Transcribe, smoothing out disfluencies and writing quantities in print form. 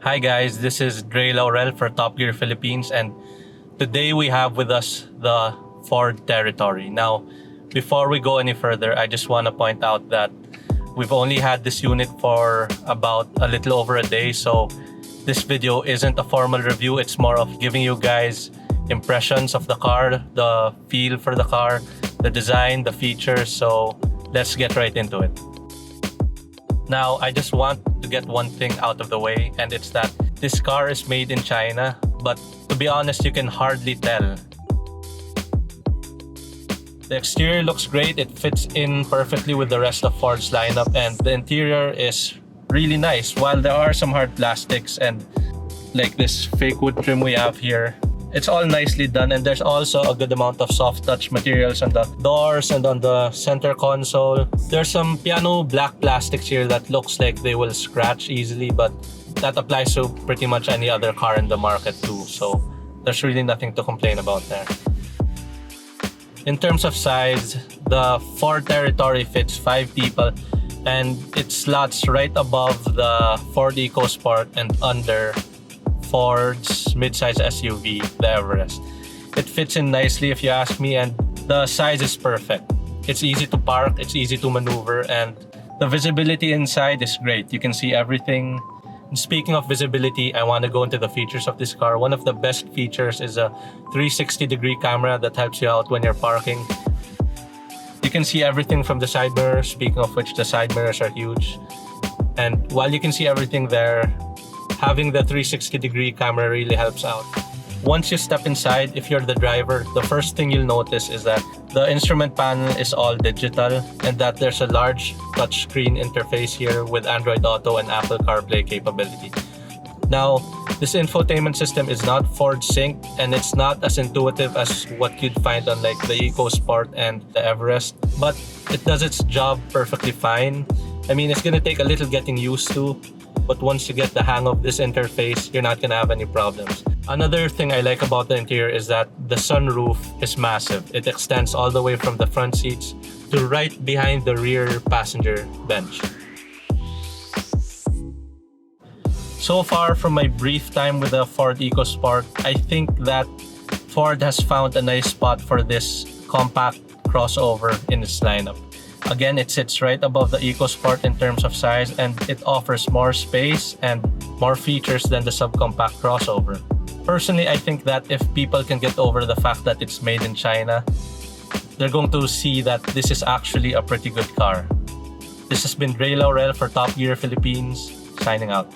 Hi guys, this is Dre Laurel for Top Gear Philippines, and today we have with us the Ford Territory. Now, before we go any further, I just want to point out that we've only had this unit for about a little over a day, so this video isn't a formal review. It's more of giving you guys impressions of the car, the feel for the car, the design, the features. So let's get right into it. Now, I just want to get one thing out of the way, and it's that this car is made in China, but to be honest, you can hardly tell. The exterior looks great. It fits in perfectly with the rest of Ford's lineup, and the interior is really nice. While there are some hard plastics and like this fake wood trim we have here, it's all nicely done, and there's also a good amount of soft touch materials on the doors and on the center console. There's some piano black plastics here that looks like they will scratch easily, but that applies to pretty much any other car in the market too, so there's really nothing to complain about there. In terms of size, the Ford Territory fits 5 people, and it slots right above the Ford EcoSport and under Ford's midsize SUV, the Everest. It fits in nicely if you ask me, and the size is perfect. It's easy to park, it's easy to maneuver, and the visibility inside is great. You can see everything. And speaking of visibility, I want to go into the features of this car. One of the best features is a 360-degree camera that helps you out when you're parking. You can see everything from the side mirrors, speaking of which the side mirrors are huge. And while you can see everything there, having the 360-degree camera really helps out. Once you step inside, if you're the driver, the first thing you'll notice is that the instrument panel is all digital, and that there's a large touchscreen interface here with Android Auto and Apple CarPlay capability. Now, this infotainment system is not Ford Sync, and it's not as intuitive as what you'd find on like the EcoSport and the Everest, but it does its job perfectly fine. I mean, it's gonna take a little getting used to, but once you get the hang of this interface, you're not gonna have any problems. Another thing I like about the interior is that the sunroof is massive. It extends all the way from the front seats to right behind the rear passenger bench. So far from my brief time with the Ford EcoSport, I think that Ford has found a nice spot for this compact crossover in its lineup. Again, it sits right above the EcoSport in terms of size, and it offers more space and more features than the subcompact crossover. Personally, I think that if people can get over the fact that it's made in China, they're going to see that this is actually a pretty good car. This has been Dre Laurel for Top Gear Philippines, signing out.